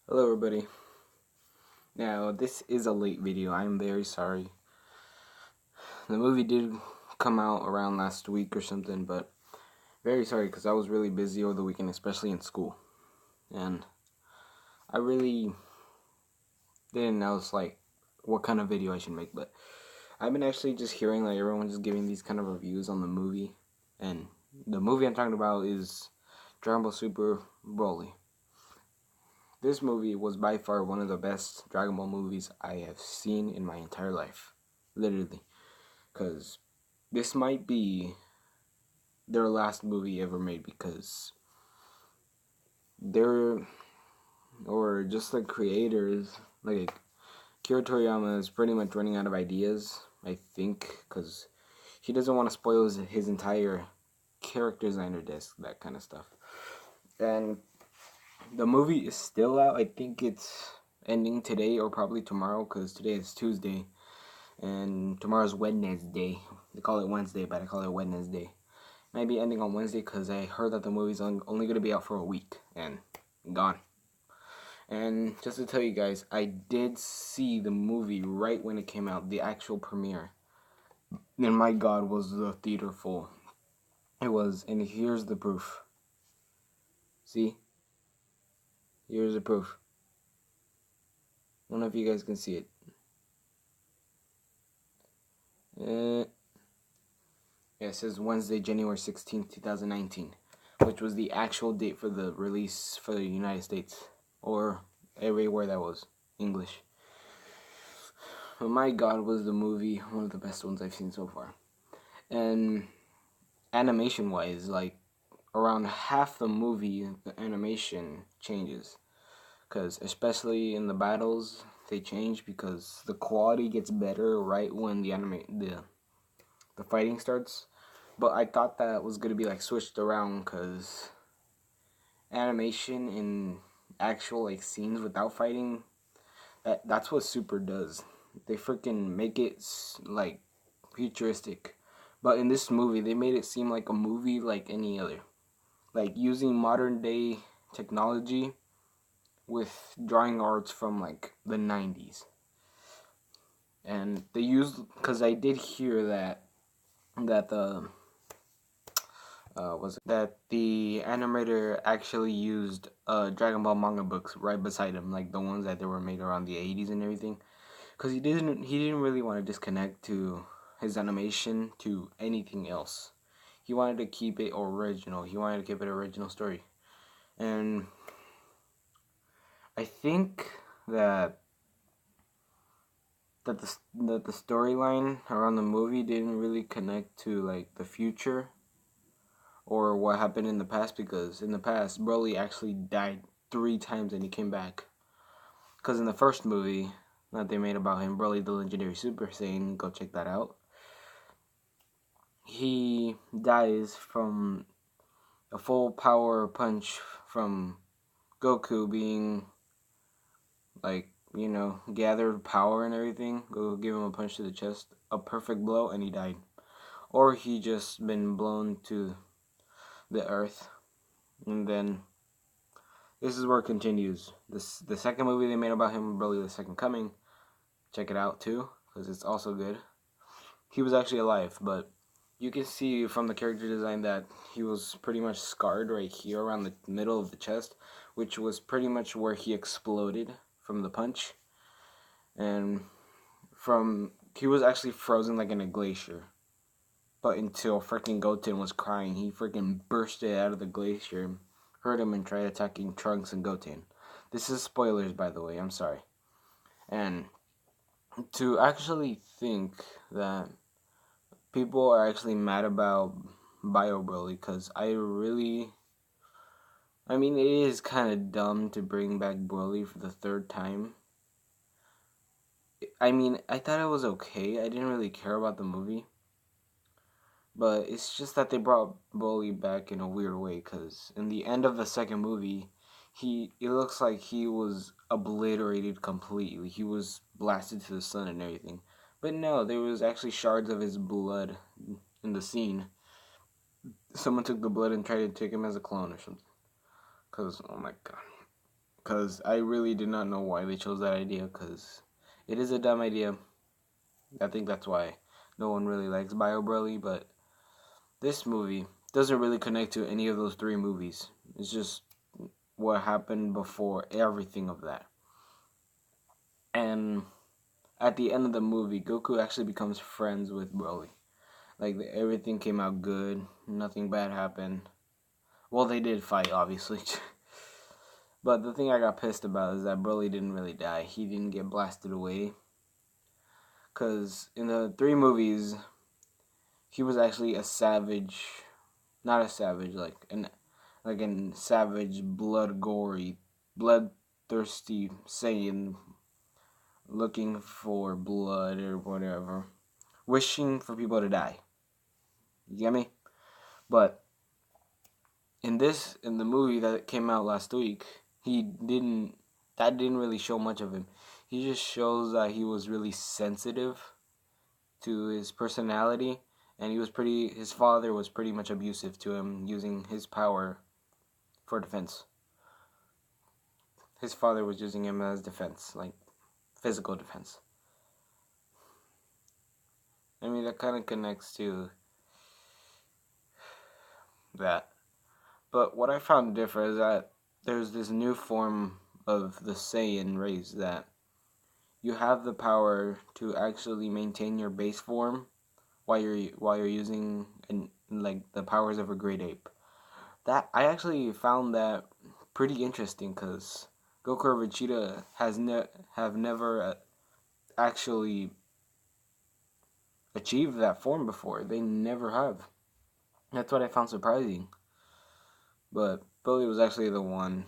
Hello everybody. Now this is a late video. I'm very sorry. The movie did come out around last week or something, but very sorry because I was really busy over the weekend, especially in school. And I really didn't know what kind of video I should make, but I've been actually just hearing like everyone just giving these kind of reviews on the movie. And the movie I'm talking about is Dragon Ball Super Broly. This movie was by far one of the best Dragon Ball movies I have seen in my entire life. Literally. Because this might be their last movie ever made because they're, or just the creators, like Kira Toriyama is pretty much running out of ideas, I think, because he doesn't want to spoil his entire character designer desk, that kind of stuff. And the movie is still out. I think it's ending today or probably tomorrow because today is Tuesday and tomorrow's Wednesday. They call it Wednesday, but I call it Wednesday. Might be ending on Wednesday because I heard that the movie's only going to be out for a week and gone. And just to tell you guys, I did see the movie right when it came out, the actual premiere. And my God, was the theater full. It was, and here's the proof. See? Here's the proof. I don't know if you guys can see it. Yeah, it says Wednesday, January 16th, 2019, which was the actual date for the release for the United States, or everywhere that was English. But my God, was the movie one of the best ones I've seen so far. And animation-wise, like, around half the movie, the animation changes. Because, especially in the battles, they change because the quality gets better right when the fighting starts. But I thought that was going to be, like, switched around because animation in actual, like, scenes without fighting, that's what Super does. They freaking make it, like, futuristic. But in this movie, they made it seem like a movie like any other. Like, using modern day technology with drawing arts from, like, the 90s. And they used, because I did hear that the that the animator actually used Dragon Ball manga books right beside him, like the ones that they were made around the 80s and everything, because he didn't really want to disconnect to his animation to anything else. He wanted to keep it original. He wanted to keep it original story, and I think that the storyline around the movie didn't really connect to like the future or what happened in the past, because in the past Broly actually died 3 times and he came back. Because in the first movie that they made about him, Broly the Legendary Super Saiyan, go check that out, he dies from a full power punch from Goku being, like, gathered power and everything. Go give him a punch to the chest, a perfect blow, and he died. Or he just been blown to the earth. And then this is where it continues. The second movie they made about him, Broly the Second Coming, check it out too, because it's also good. He was actually alive, but you can see from the character design that he was pretty much scarred right here around the middle of the chest, which was pretty much where he exploded from the punch. And he was actually frozen like in a glacier. But until freaking Goten was crying, he freaking bursted out of the glacier, hurt him, and tried attacking Trunks and Goten. This is spoilers, by the way, I'm sorry. And to actually think that people are actually mad about Bio Broly, because I mean, it is kind of dumb to bring back Broly for the third time. I mean, I thought it was okay. I didn't really care about the movie. But it's just that they brought Broly back in a weird way, because in the end of the second movie, it looks like he was obliterated completely. He was blasted to the sun and everything. But no, there was actually shards of his blood in the scene. Someone took the blood and tried to take him as a clone or something. Because, oh my God. because I really did not know why they chose that idea, because it is a dumb idea. I think that's why no one really likes Bio Broly, but this movie doesn't really connect to any of those three movies. It's just what happened before everything of that. And at the end of the movie, Goku actually becomes friends with Broly. Like, everything came out good, nothing bad happened. Well, they did fight, obviously. But the thing I got pissed about is that Broly didn't really die. He didn't get blasted away. Because in the three movies, he was actually a savage. Not a savage, like an savage, blood-gory, bloodthirsty Saiyan looking for blood or whatever. Wishing for people to die. You get me? But in the movie that came out last week, that didn't really show much of him. He just shows that he was really sensitive to his personality, and his father was pretty much abusive to him, using his power for defense. His father was using him as defense, like physical defense. I mean, that kind of connects to that. But what I found different is that there's this new form of the Saiyan race that you have the power to actually maintain your base form while you're using like the powers of a great ape. That I actually found that pretty interesting, because Goku or Vegeta have never actually achieved that form before. They never have. That's what I found surprising. But Billy was actually the one.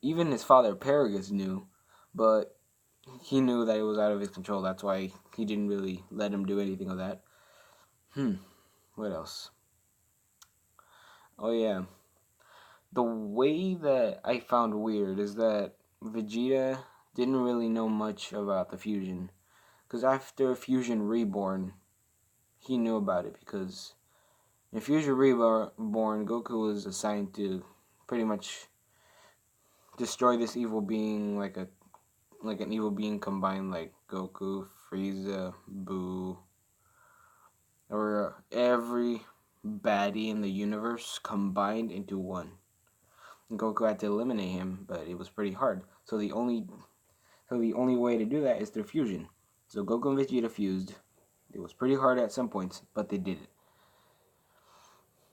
Even his father, Paragus, knew, but he knew that it was out of his control. That's why he didn't really let him do anything of that. What else? Oh yeah. The way that I found weird is that Vegeta didn't really know much about the fusion. Because after Fusion Reborn, he knew about it, because in Fusion Reborn, Goku was assigned to pretty much destroy this evil being, like an evil being combined, like Goku, Frieza, Boo, or every baddie in the universe combined into one. And Goku had to eliminate him, but it was pretty hard. So the only way to do that is through fusion. So Goku and Vegeta fused. It was pretty hard at some points, but they did it.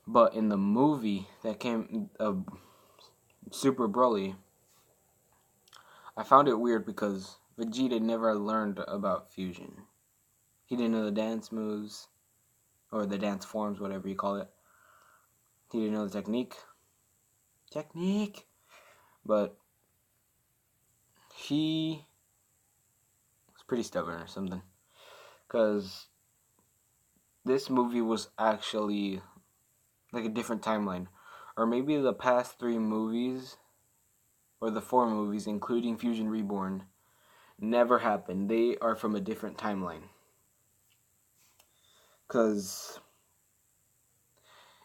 But in the movie that came of Super Broly, I found it weird because Vegeta never learned about fusion. He didn't know the dance moves, or the dance forms, whatever you call it. He didn't know the technique. But he was pretty stubborn or something. Because this movie was actually like a different timeline. Or maybe the past three movies, or the four movies, including Fusion Reborn, never happened. They are from a different timeline. Because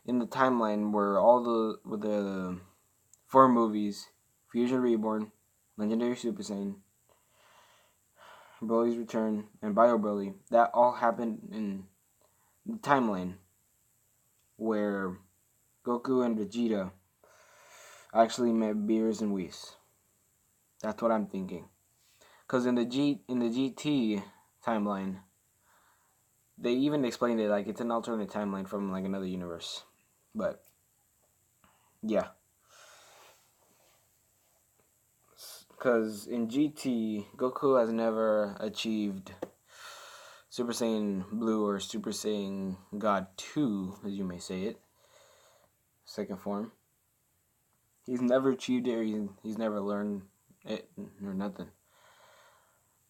in the timeline where all the four movies, Fusion Reborn, Legendary Super Saiyan, Broly's Return, and Bio Broly, that all happened in the timeline where Goku and Vegeta actually met Beerus and Whis. That's what I'm thinking. Because in the GT timeline, they even explained it like it's an alternate timeline from like another universe. But yeah. Because in GT, Goku has never achieved Super Saiyan Blue or Super Saiyan God 2, as you may say it. Second form. He's never achieved it, or he's never learned it, or nothing.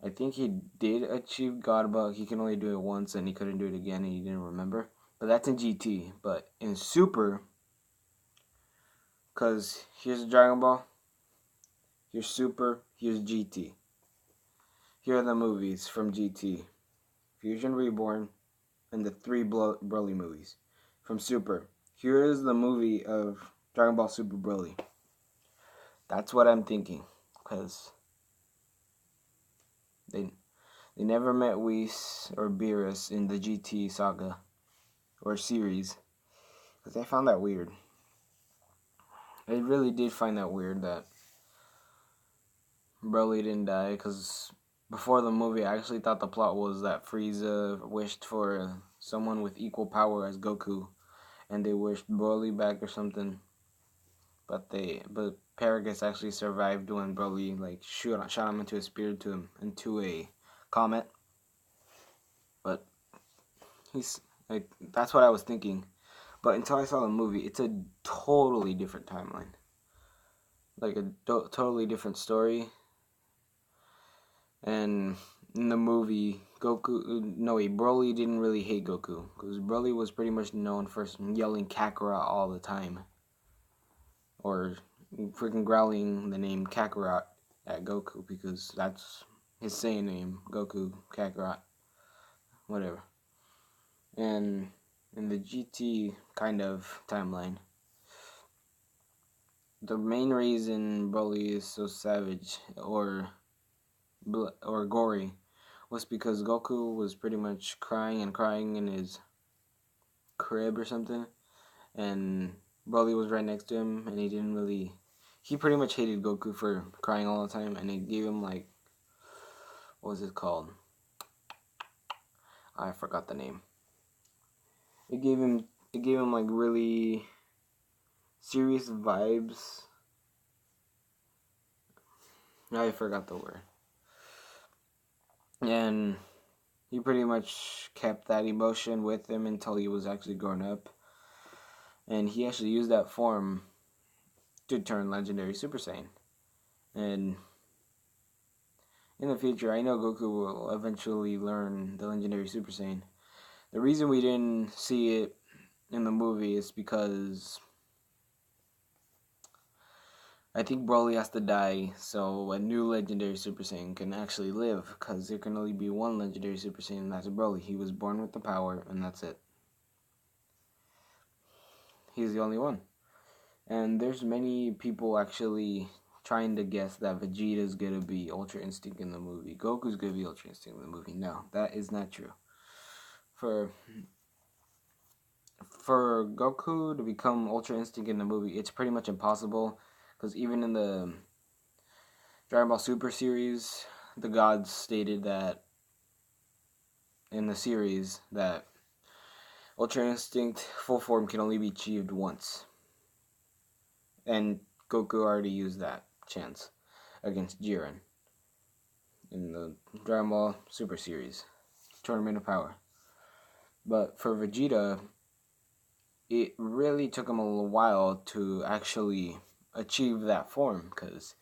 I think he did achieve God, but he can only do it once, and he couldn't do it again, and he didn't remember. But that's in GT. But in Super, because here's Dragon Ball, here's Super, here's GT. Here are the movies from GT. Fusion Reborn, and the three Broly movies. From Super, here is the movie of Dragon Ball Super Broly. That's what I'm thinking, because they never met Whis or Beerus in the GT saga or series, because I found that weird. I really did find that weird that Broly didn't die, because before the movie, I actually thought the plot was that Frieza wished for someone with equal power as Goku, and they wished Broly back or something. But Paragus actually survived when Broly shot him into a into a comet. But he's like, that's what I was thinking. But until I saw the movie, it's a totally different timeline, like a totally different story. And in the movie, Broly didn't really hate Goku, because Broly was pretty much known for yelling Kakarot all the time, or freaking growling the name Kakarot at Goku, because that's his Saiyan name, Goku Kakarot, whatever. And in the GT kind of timeline, the main reason Broly is so savage or gory was because Goku was pretty much crying and crying in his crib or something, and Broly was right next to him, and he pretty much hated Goku for crying all the time, and it gave him what was it called? I forgot the name. It gave him like really serious vibes. I forgot the word. And he pretty much kept that emotion with him until he was actually grown up. And he actually used that form to turn legendary Super Saiyan. And in the future, I know Goku will eventually learn the legendary Super Saiyan. The reason we didn't see it in the movie is because I think Broly has to die so a new legendary Super Saiyan can actually live, because there can only be one legendary Super Saiyan, and that's Broly. He was born with the power, and that's it. He's the only one. And there's many people actually trying to guess that Vegeta's gonna be Ultra Instinct in the movie. Goku's gonna be Ultra Instinct in the movie. No, that is not true. For Goku to become Ultra Instinct in the movie, it's pretty much impossible, because even in the Dragon Ball Super series, the gods stated that in the series that Ultra Instinct full form can only be achieved once. And Goku already used that chance against Jiren in the Dragon Ball Super series, Tournament of Power. But for Vegeta, it really took him a little while to actually achieve that form, because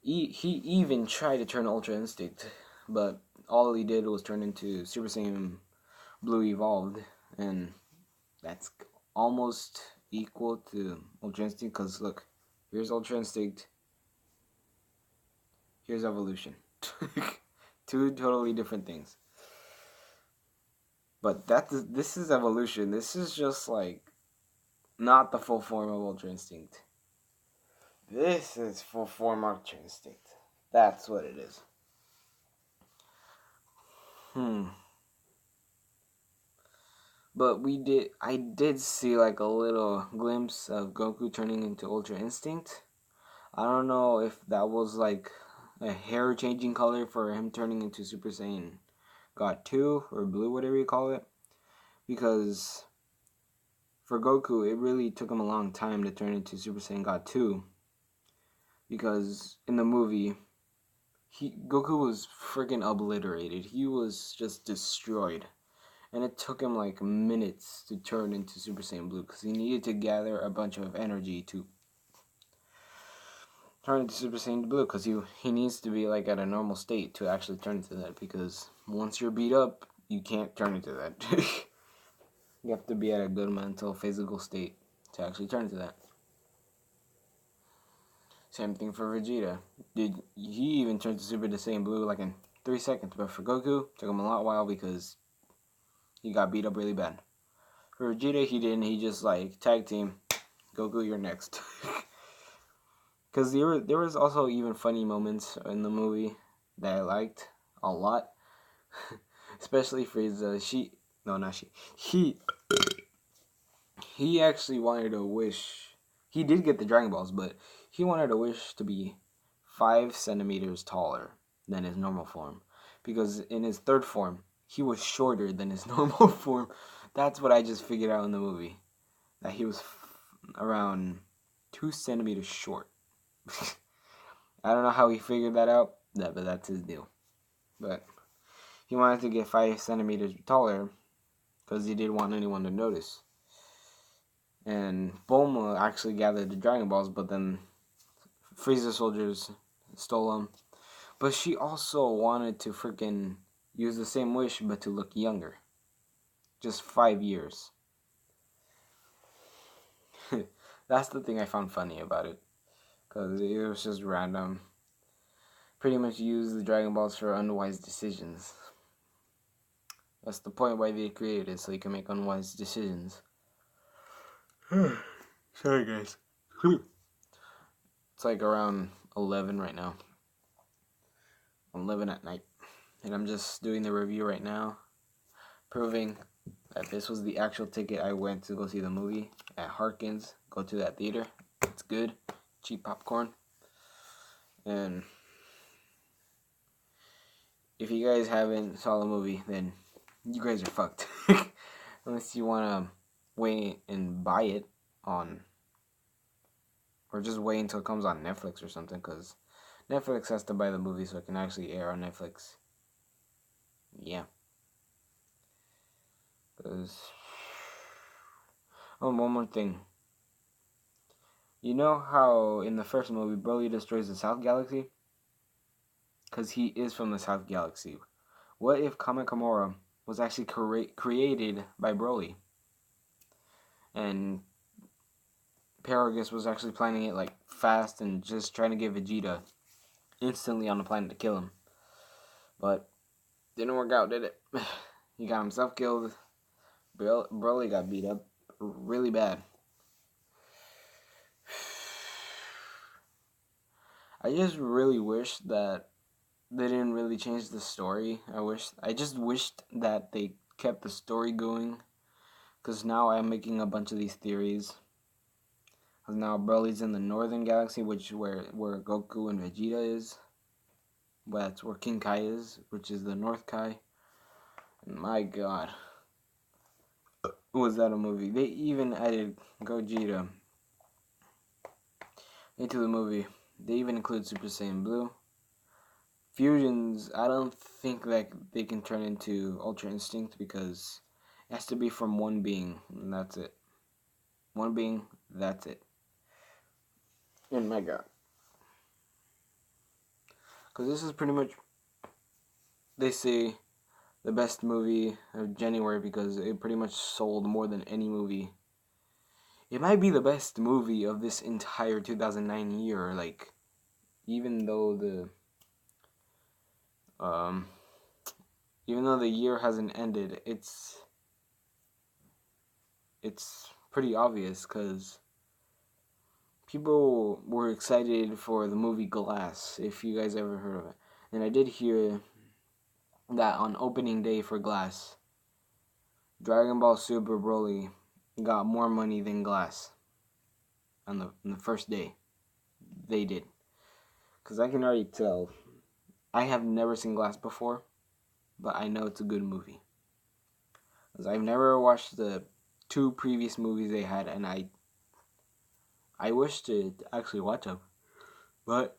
he even tried to turn Ultra Instinct, but all he did was turn into Super Saiyan Blue Evolved, and that's almost equal to Ultra Instinct, because look, here's Ultra Instinct, here's Evolution. Two totally different things. But this is Evolution. This is just like not the full form of Ultra Instinct. This is full form Ultra Instinct. That's what it is. But I did see like a little glimpse of Goku turning into Ultra Instinct. I don't know if that was like a hair changing color for him turning into Super Saiyan God 2 or Blue, whatever you call it. Because for Goku, it really took him a long time to turn into Super Saiyan God 2. Because in the movie, Goku was freaking obliterated. He was just destroyed. And it took him like minutes to turn into Super Saiyan Blue, because he needed to gather a bunch of energy to turn into Super Saiyan Blue, because he needs to be like at a normal state to actually turn into that, because once you're beat up, you can't turn into that. You have to be at a good mental, physical state to actually turn into that. Same thing for Vegeta. He even turned to Super Saiyan Blue like in 3 seconds, but for Goku, it took him a lot while because he got beat up really bad. For Vegeta, he didn't. He just like tag team, Goku, you're next. Because there was also even funny moments in the movie that I liked a lot. Especially Frieza. No, not she. He actually wanted a wish. He did get the Dragon Balls, but he wanted a wish to be 5 centimeters taller than his normal form. Because in his third form, he was shorter than his normal form. That's what I just figured out in the movie. That he was around 2 centimeters short. I don't know how he figured that out, but that's his deal. But he wanted to get 5 centimeters taller because he didn't want anyone to notice. And Bulma actually gathered the Dragon Balls, but then Frieza soldiers stole them. But she also wanted to freaking use the same wish, but to look younger. Just 5 years. That's the thing I found funny about it. Because it was just random. Pretty much use the Dragon Balls for unwise decisions. That's the point why they created it, so you can make unwise decisions. Sorry, guys. It's like around 11 right now. 11 at night. And I'm just doing the review right now, proving that this was the actual ticket I went to go see the movie at Harkins. Go to that theater. It's good. Cheap popcorn. And if you guys haven't saw the movie, then you guys are fucked. Unless you want to wait and buy it on, or just wait until it comes on Netflix or something, because Netflix has to buy the movie so it can actually air on Netflix. Yeah. Because, oh, one more thing. You know how in the first movie Broly destroys the South Galaxy? Because he is from the South Galaxy. What if Kamehameha was actually created by Broly? And Paragus was actually planning it like fast and just trying to get Vegeta instantly on the planet to kill him. But didn't work out, did it? He got himself killed. Broly got beat up really bad. I just really wish that they didn't really change the story. I just wished that they kept the story going. Because now I'm making a bunch of these theories. Because now Broly's in the Northern Galaxy, which where Goku and Vegeta is. That's where King Kai is, which is the North Kai. And my god. Was that a movie? They even added Gogeta into the movie. They even include Super Saiyan Blue. Fusions, I don't think that they can turn into Ultra Instinct because it has to be from one being, and that's it. One being, that's it. And my god. Because this is pretty much, they say, the best movie of January because it pretty much sold more than any movie. It might be the best movie of this entire 2009 year, like, even though the year hasn't ended, it's pretty obvious because people were excited for the movie Glass, if you guys ever heard of it. And I did hear that on opening day for Glass, Dragon Ball Super Broly got more money than Glass on the first day. They did. Because I can already tell. I have never seen Glass before, but I know it's a good movie. Because I've never watched the 2 previous movies they had, and I wish to actually watch them. But,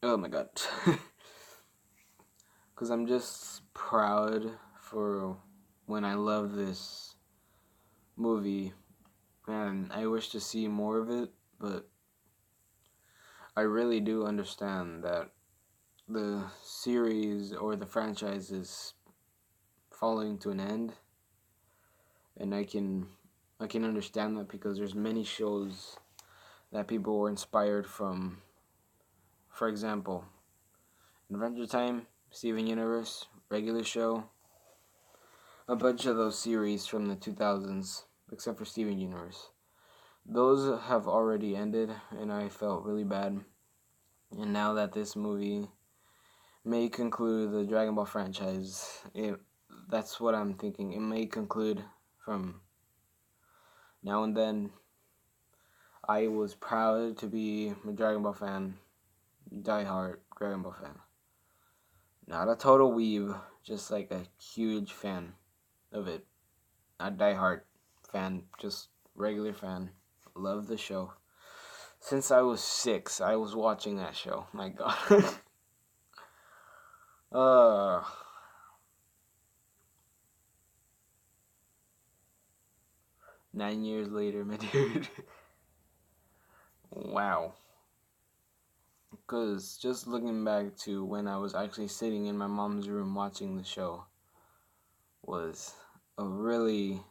oh my god. Because I'm just proud for when I love this movie, and I wish to see more of it, but I really do understand that the series or the franchise is falling to an end, and I can understand that because there's many shows that people were inspired from. For example, Adventure Time, Steven Universe, regular show, a bunch of those series from the 2000s, except for Steven Universe. those have already ended, and I felt really bad. And now that this movie may conclude the Dragon Ball franchise, that's what I'm thinking. It may conclude from now and then. I was proud to be a Dragon Ball fan, diehard Dragon Ball fan. Not a total weeb, just like a huge fan of it. Not diehard fan, just regular fan. Love the show. Since I was 6, I was watching that show. My God. uh, 9 years later, my dude. Wow. Because just looking back to when I was actually sitting in my mom's room watching the show was a really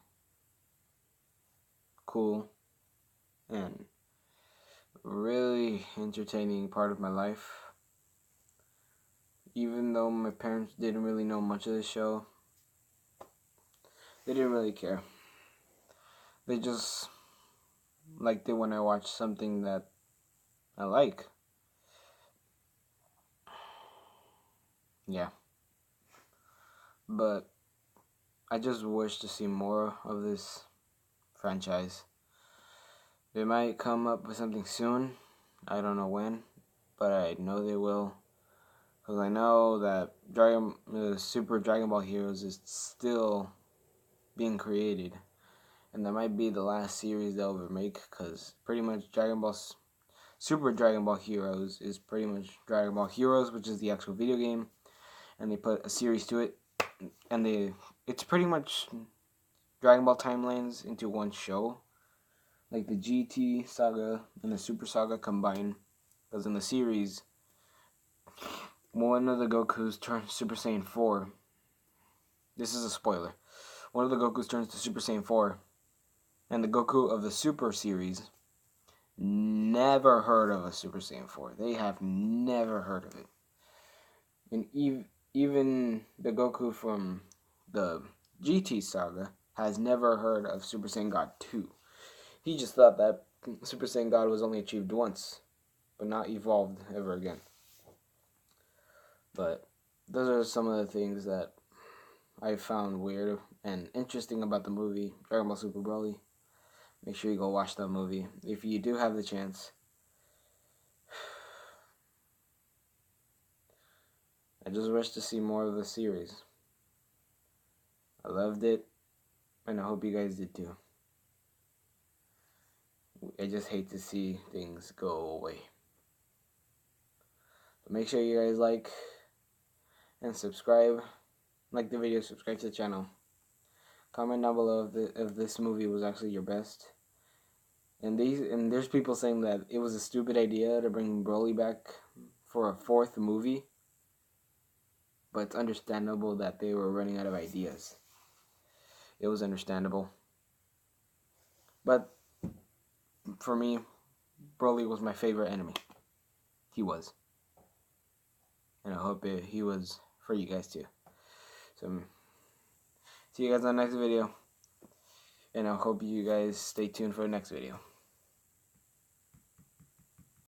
cool and really entertaining part of my life. Even though my parents didn't really know much of the show, they didn't really care. They just liked it when I watched something that I like. Yeah. But I just wish to see more of this franchise. They might come up with something soon. I don't know when, but I know they will. Because I know that Super Dragon Ball Heroes is still being created. And that might be the last series they'll ever make. Because pretty much Super Dragon Ball Heroes is pretty much Dragon Ball Heroes, which is the actual video game. And they put a series to it. And it's pretty much Dragon Ball timelines into one show. Like the GT saga and the Super saga combined. Because in the series, one of the Gokus turns Super Saiyan 4. This is a spoiler. One of the Gokus turns to Super Saiyan 4. And the Goku of the Super series never heard of a Super Saiyan 4. They have never heard of it. And even the Goku from the GT saga has never heard of Super Saiyan God 2. He just thought that Super Saiyan God was only achieved once, but not evolved ever again. But those are some of the things that I found weird and interesting about the movie Dragon Ball Super Broly. Make sure you go watch that movie if you do have the chance. I just wish to see more of the series. I loved it, and I hope you guys did too. I just hate to see things go away. But make sure you guys like and subscribe. Like the video, subscribe to the channel. Comment down below if this movie was actually your best. And there's people saying that it was a stupid idea to bring Broly back for a 4th movie. But it's understandable that they were running out of ideas. It was understandable. But for me, Broly was my favorite enemy. He was. And I hope he was for you guys too. So, see you guys on the next video. And I hope you guys stay tuned for the next video.